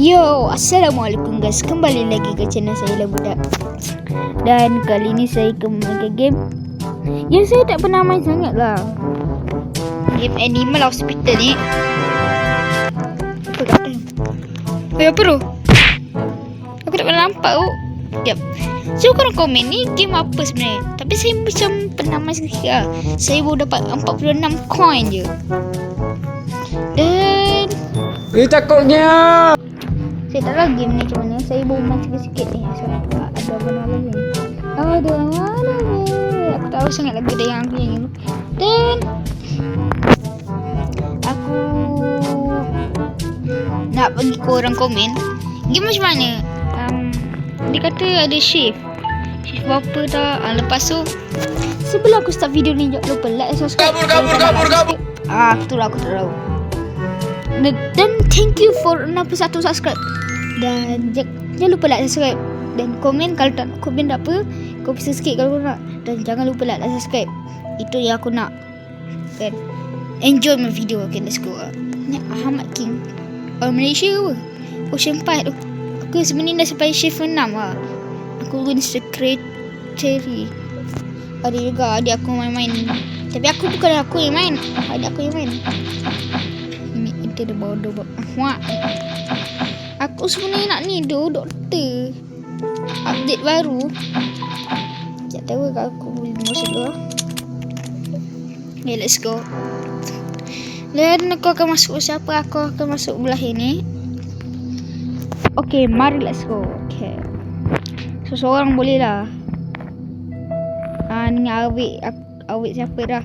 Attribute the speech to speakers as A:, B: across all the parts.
A: Yo, Assalamualaikum guys. Kembali lagi ke channel saya Budak. Dan kali ni saya kembali ke game yang saya tak pernah main sangat lah. Game Animal Hospital ni. Apa kata? Apa tu? Aku tak pernah nampak tu. Sekejap. So korang komen ni game apa sebenarnya? Tapi saya macam pernah main sikit lah. Saya baru dapat 46 coin je. Dan
B: takutnya
A: saya tak tahu game ni macam mana. Saya baru main sikit-sikit ni. So, ada mana lagi ni? Ada mana lagi? Aku tahu sangat lagu dia yang aku nyanyi tu. Dan aku nak bagi korang komen game macam mana. Dia kata ada shift berapa tak. Lepas tu sebelum aku start video ni, jangan lupa like, subscribe. Kabur. Betul lah, aku tak tahu. Dan thank you for 61 subscribe. Dan jangan lupa like, subscribe. Dan komen kalau tak nak komen tak apa. Kau bisa skip kalau kau nak. Dan jangan lupa like dan subscribe. Itu yang aku nak. Dan enjoy my video. Okay, let's go. Ni Ahmad King orang Malaysia ke apa? Ocean 4 tu. Aku sebenarnya dah sampai shift 6 lah. Aku guna secretary. Ada juga adik aku main-main. Tapi aku bukan aku yang main. Adik aku yang main. Ini itu dia bodoh. Wah. Aku sebenarnya nak ni doktor. Update baru. Tak tahu kalau aku boleh masuk dulu. Okay, let's go. Dan aku akan masuk siapa? Aku akan masuk belah ini. Okay, mari let's go. Okay. So, seorang boleh lah. Ni awet siapa dah?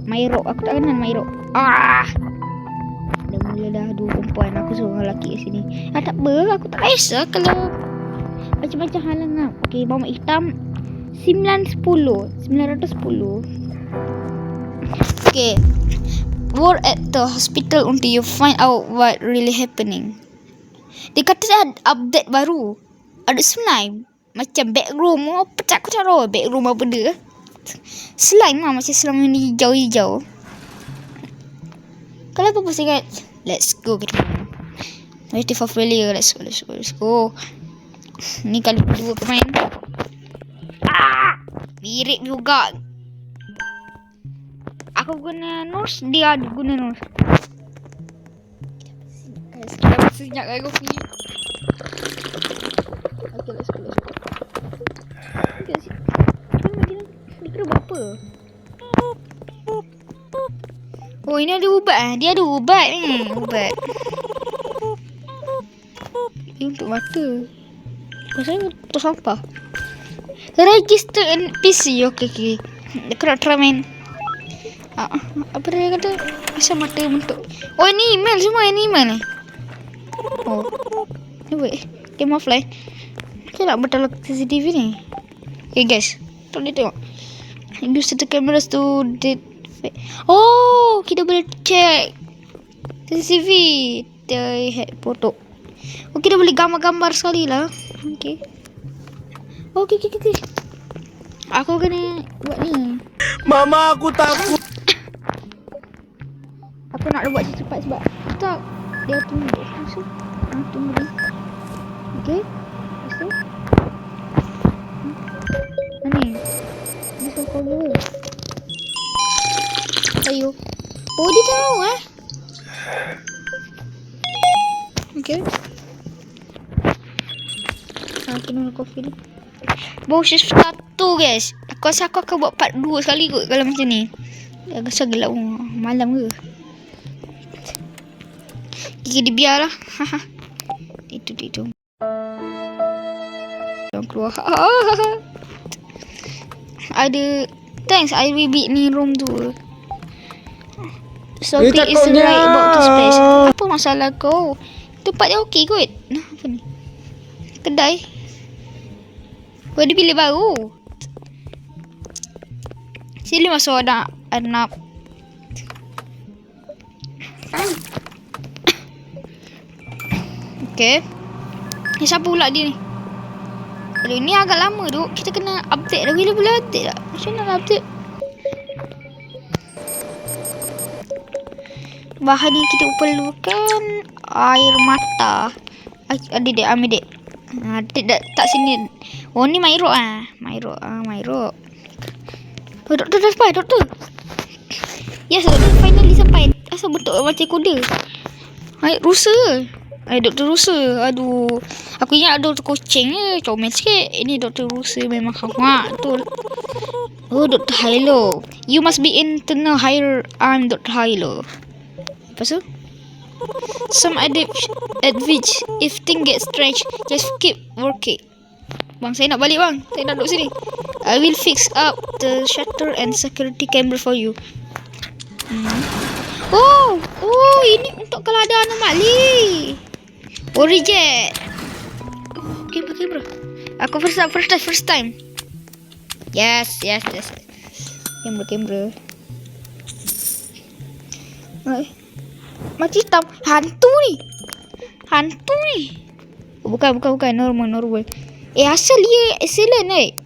A: Mairo. Aku tak kenal Mairo. Dah mula dah dua perempuan. Aku seorang lelaki kat sini. Tak apa. Aku tak kisah kalau macam-macam halangan. Okay, bawang hitam 910. Okay. Work at the hospital until you find out what really happening. Dia kata ada update baru. Ada slime. Macam backroom. Apa tak aku tak tahu backroom apa dia. Slime lah. Macam slime yang hijau-hijau. Kalau apa pun ingat. Let's go. Waiting for failure. Let's go. Ni kali kedua aku main. Mirip juga. Aku guna nose. Dia ada guna nose. Sekarang senyap kan aku pergi. Okay, let's go. Dia kira buat apa? Oh, ini ada ubat. Dia ada ubat ni. Ubat. Ini untuk mata. Pasal untuk sampah. Register NPC. Okay. Aku nak try main. Apa dia kata? Macam mata bentuk. Oh, ini email semua. Ini email ni. Oh. Ni wait. Game offline. Okay nak betul CCTV ni. Okay guys. Tak boleh tengok. Use the cameras to oh, kita boleh check CCTV. Dia head foto. Oh, kita boleh gambar-gambar sekali lah. Okay. Aku kena buat ni.
B: Mama, aku takut.
A: Aku nak buat cepat sebab tak dia tunggu. Tunggu dia. Okay. Masuk. Ni. Masuk kau dulu. Ayo. Oh, dia tahu Okay. Aku nak kopi ni. Baru shift 1 guys. Aku rasa aku akan buat part 2 sekali kot kalau macam ni. Aku rasa gelap malam ke. Jadi biarlah. Itu. Jangan keluar. Ada thanks I will beat ni room tu. So click is right about to space. Apa masalah kau? Tempat dia okey kot. Apa ni? Kedai. Kau ada bilik baru. Sini masuk anak. Okay. Ni siapa pula dia ni? Aduh, ni agak lama tu. Kita kena update dah. Bila boleh update tak? Macam mana nak update? Bahan yang kita perlukan air mata. Adik dek, ambil dek. Dek tak sini. Oh ni Mairo Mairo. Oh, doktor dah sampai, doktor. Yes, doktor finally sampai. Asal bentuk macam kuda. Rusa. Doktor rusa. Aduh. Aku ingat doktor kucing je. Comel sikit. Ini doktor rusa memang hamak betul. Oh, Dr. Hilo. You must be internal higher. I'm Dr. Hilo. Lepas tu? Some advantage. If thing get strange, just keep working. Bang, saya nak balik bang. Saya nak duduk sini. I will fix up the shutter and security camera for you. Oh, ini untuk kalau ada anomali. Oh, reject. Okay, bro. Aku first time. Yes. Kamera. Macam hitam. Hantu ni. Oh, bukan. Normal. Asal dia excellent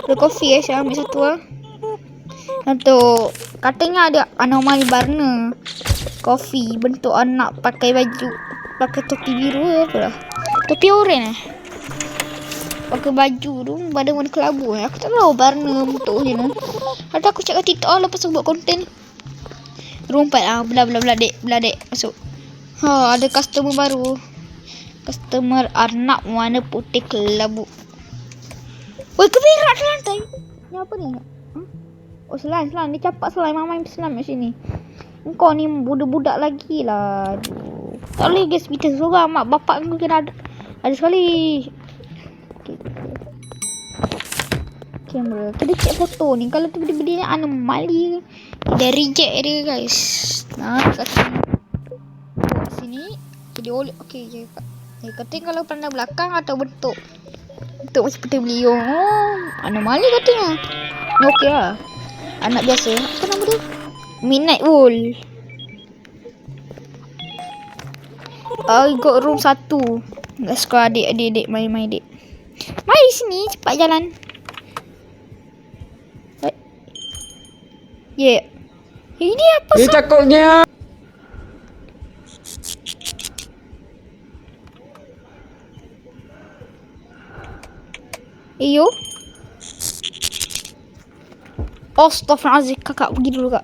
A: Ada kopi saya ambil satu Untuk katanya ada anomali warna kopi bentuk anak pakai topi biru apa dah. Topi oranye pakai baju tu badan warna kelabu Aku tak tahu warna bentuk macam mana. Ada aku cakap TikTok lepas tu buat konten. Rumpat belah dek masuk. Ada customer baru. Customer anak warna putih kelabu. Woi, keberak di lantai. Ni apa ni? Oh, selan. Dia capak selan. Mama yang selan kat sini. Kau ni budak-budak lagi lah. Aduh. Tak boleh guys. Kita seorang. Mak bapak kau kena ada sekali. Kamera. Kita check foto ni. Kalau tiba-tiba dia anomali. Dia reject dia guys. Nah, satu. Buat sini. Jadi oleh. Okay. Dia kata kalau pandang belakang atau bentuk macam seperti beliau. Anomali katanya. Ni okey lah. Anak biasa. Apa nama dia? Midnight Wolf. I got room 1. Let's go adik. Mari adik. Mari sini. Cepat jalan. Yeah. Ini apa
B: Ini takutnya.
A: Iyo. Astaghfirullahaladzim. Kakak pergi dulu kak.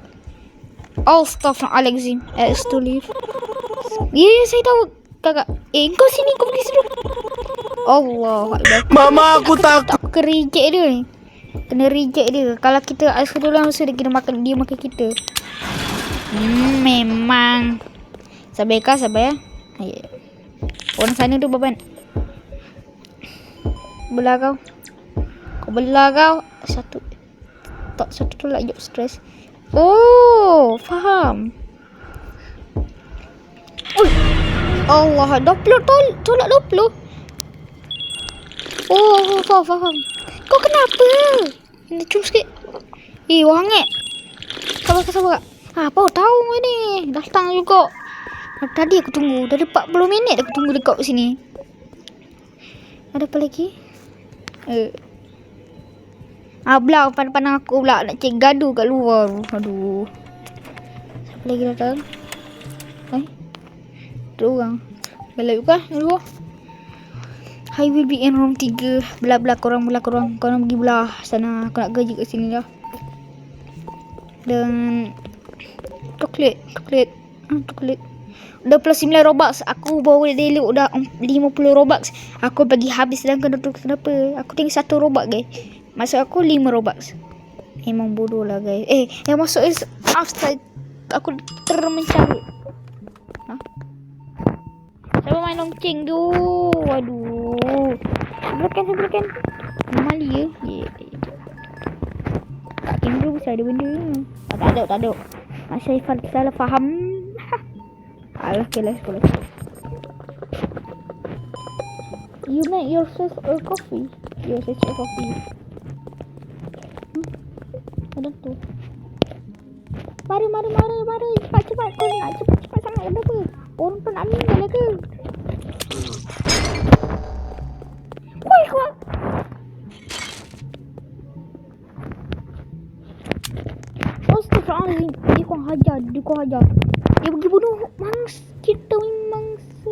A: Astaghfirullahaladzim. To leave. Ya, saya tahu kakak. Kau sini. Kau pergi sini. Allah.
B: Mama aku takut.
A: Tak reject dia ni. Kena reject dia. Kalau kita asal langsung dia kena makan. Dia makan kita. Memang. Sabar ya. Orang sana tu beban. Belah kau. Satu tolak jok stres. Oh, faham. Allah, 20 tolak 20. Oh, faham. Kau kenapa? Ini cum sikit. Wanget. Sabar kak. Apa tahu ni? Datang juga. Tadi aku tunggu. Dah 40 minit aku tunggu dekat sini. Ada apa lagi? Belah pandang aku pula nak cek gaduh kat luar. Aduh. Siapa lagi datang? Dua orang. Belah juga luar. I will be in room 3. Belah korang. Korang pergi belah sana. Aku nak kerja kat sini dah. Dan coklat. 29 Robux. Aku baru daily udah 50 Robux. Aku bagi habis dalam kenapa? Aku tinggal 1 Robux guys. Maksud aku 5 Robux. Memang bodoh lah guys. Yang masuk is outside. Aku termencari. Siapa main lonceng tu? Waduh. Sebelahkan. Normali ya. Tak kamera besar ada benda ni. Tak ada. Saya salah faham. Alah, kelas. You make yourself a coffee. Ada tu. Mari. Cepat. Kau nak cepat sangat ada apa? Orang tu nak meninggal lah ke? Kuat. Astaghfirullahaladzim. Dia kau hajar. Dia pergi bunuh mangsa. Kita mangsa.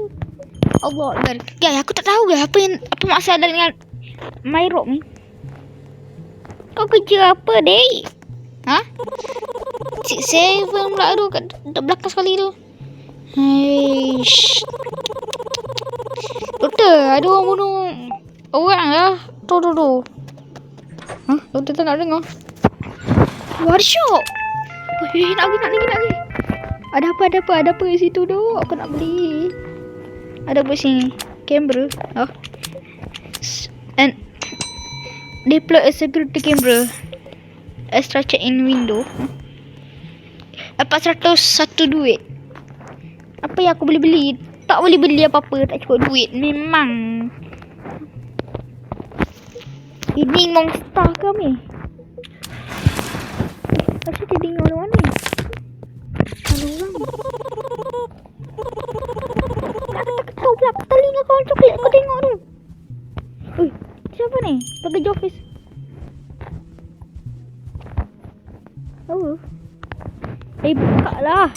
A: Allah Akbar. Guys, aku tak tahu guys apa masalah dengan My Rock ni. Kau kerja apa, dek? Ha? Seven pula tu kat belakang sekali tu. Haish. Doktor, ada orang bunuh orang lah. Tu. Ha? Doktor tak nak dengar. Workshop. Nak pergi. Ada apa di situ tu? Aku nak beli. Ada apa sini? Kamera. Oh. And deploy a security camera. Extra check-in window. Dapat 101 duit. Apa yang aku boleh beli? Tak boleh beli apa-apa. Tak cukup duit. Memang. Ini monster ke ni? Asal dia dengar orang mana? Ada orang. Tahu pula telinga kawan coklat aku tengok tu. Ui, siapa ni? Pekerja office. Oh. Buka lah.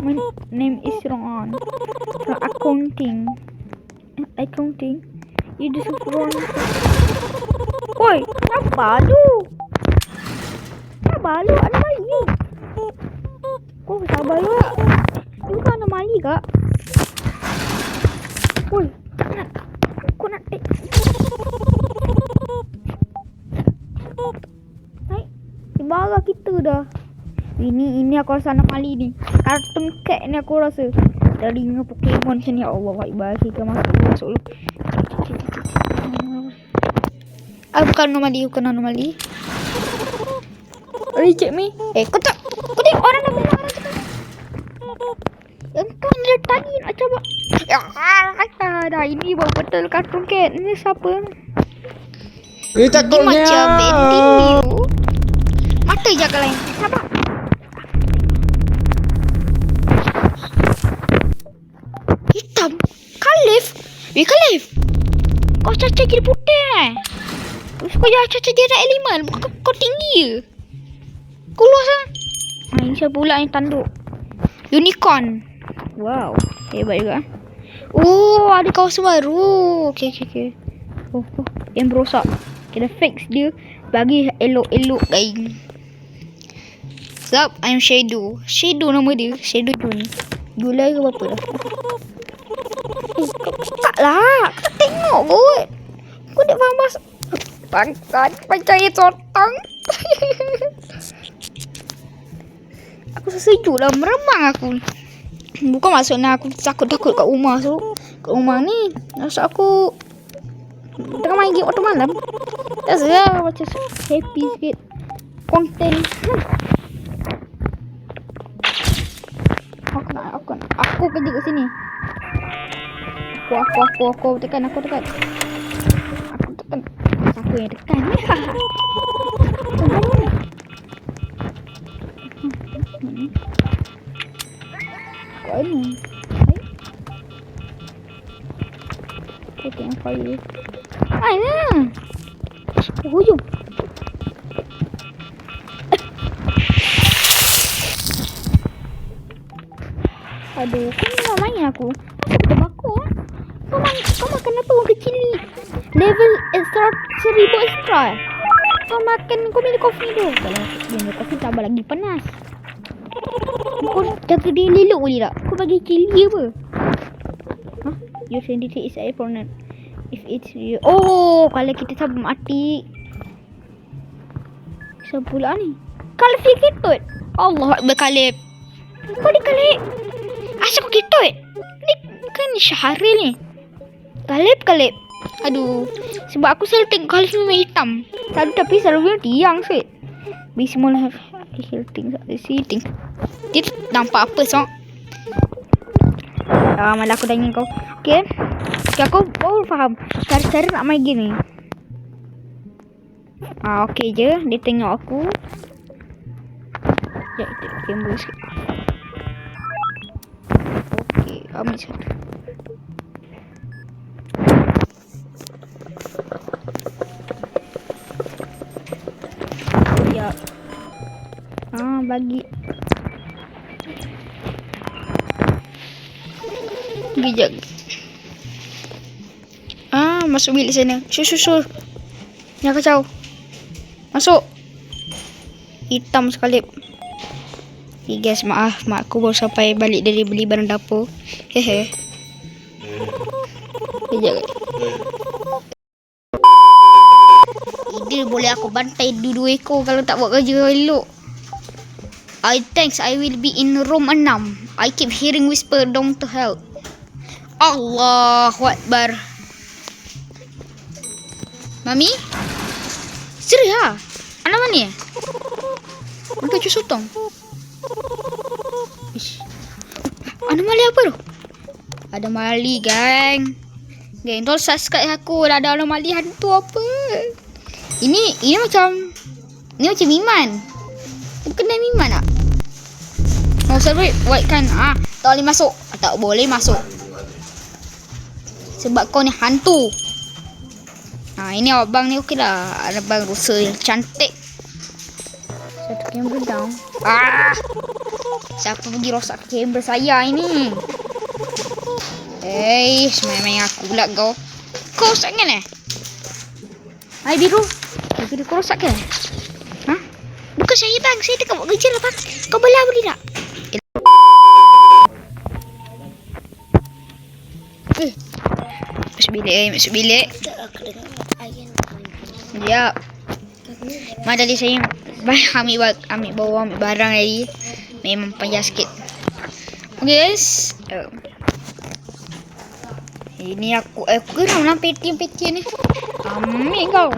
A: My name is Ron. From accounting. You just wrong. Oi, apa tu? Sabar lu, anomali. Kau sabar lu. Itu kan anomali kak. Oi, aku nak naik. Ibarat kita dah. Ini aku rasa anomali ni. Kartun cat ni aku rasa. Dari dengan Pokemon macam ni. Allah ibarat kita masuk lu. Bukan anomali. Reject me. Kau tengok orang dah benar. Engkau ni dah tadi nak cuba. Dah ini baru betul kartun cat. Ni siapa?
B: Takutnya.
A: Macam bending you. Mata je kau lain. Sabar. Hitam. Khalif. Kau caca kiri putih Kau jangan caca dia dah elemen. Kau tinggi je. Kau luas lah. Ini siapa pula yang tanduk? Unicorn. Wow. Hebat juga. Oh, ada kawasan baru. Okay. Oh. Yang berosak. Kita fix dia. Bagi elok-elok guys. Sup, I'm Shadow. Shadow nama dia. Shadow Jun. Julai ke berapa dah? Kau buka lah. Kau tengok kot. Kau dah faham mas. Bangkat. Percaya sotong. Aku sejuk lah. Meremang aku. Bukan maksudnya aku takut kat rumah. So, kat rumah ni rasa aku tengah main game waktu malam. Rasa lah macam happy sikit. Konten. Aku kerja kat sini. Aku tekan. Aku tekan. Siapa yang tekan? Kau ni. Aku tengok fire. Mana? Hujung. Aduh, kau ni nak main aku. Kenapa kau baku? Kau makan apa orang kecil ni? Level extra 1000 extra. Kau minum kopi tu. Kalau minum kopi tambah lagi panas. Kau jaga dia lelok boleh tak? Kau bagi cili apa? Your identity is important. If it's you. Oh, kalau kita sampai mati. Siapa pula ni? Kalif dia ketut. Allah Akbar Kalif. Kau ni Kalif. Asal kau ketut? Ni kan Syahril ni. Kalif. Aduh. Sebab aku selalu tengok Kalif memang hitam. Tapi selalu tiang sikit. Bismillah have sitting. Dia nampak apa sok? Malah aku dah ingin kau. Okay, aku baru faham cara nak main game ni. Okay je. Dia tengok aku. Sekejap, kita kamera sikit. Okay, ambil satu. Sekejap. bagi. Kejap. Masuk bilik sana. Shoo. Jangan kacau. Masuk. Hitam sekali. Okay guys, maaf. Mak aku baru sampai balik dari beli barang dapur. Hehe. Kejap. Dia boleh aku bantai dua ekor kalau tak buat kerja elok. I will be in room 6. I keep hearing whisper down to hell. Allahu Akbar. Mami? Serius? Anak mana ya? Mereka cuci sotong. Anak mali apa tu? Ada mali, geng. Geng, tolong subscribe aku. Dah ada anak mali hantu apa? Ini macam Iman. Bukan Iman tak? Oh, sorry. White kan. Tak boleh masuk. Tak boleh masuk. Sebab kau ni hantu. Ini abang ni okey lah. Abang rusa yang cantik. Satu kamera down. Siapa pergi rosak kamera saya ini? Main-main aku pula kau. Kau rosak kan Hai biru. Biru kau rosak kan? Bukan saya bang. Saya tengah buat kerja lah bang. Kau belah boleh tak? Masuk bilik. Ya. Mak tadi saya ambil barang lagi. Memang panjang sikit. Okay guys. Ini aku kena peti ni. Ambil kau.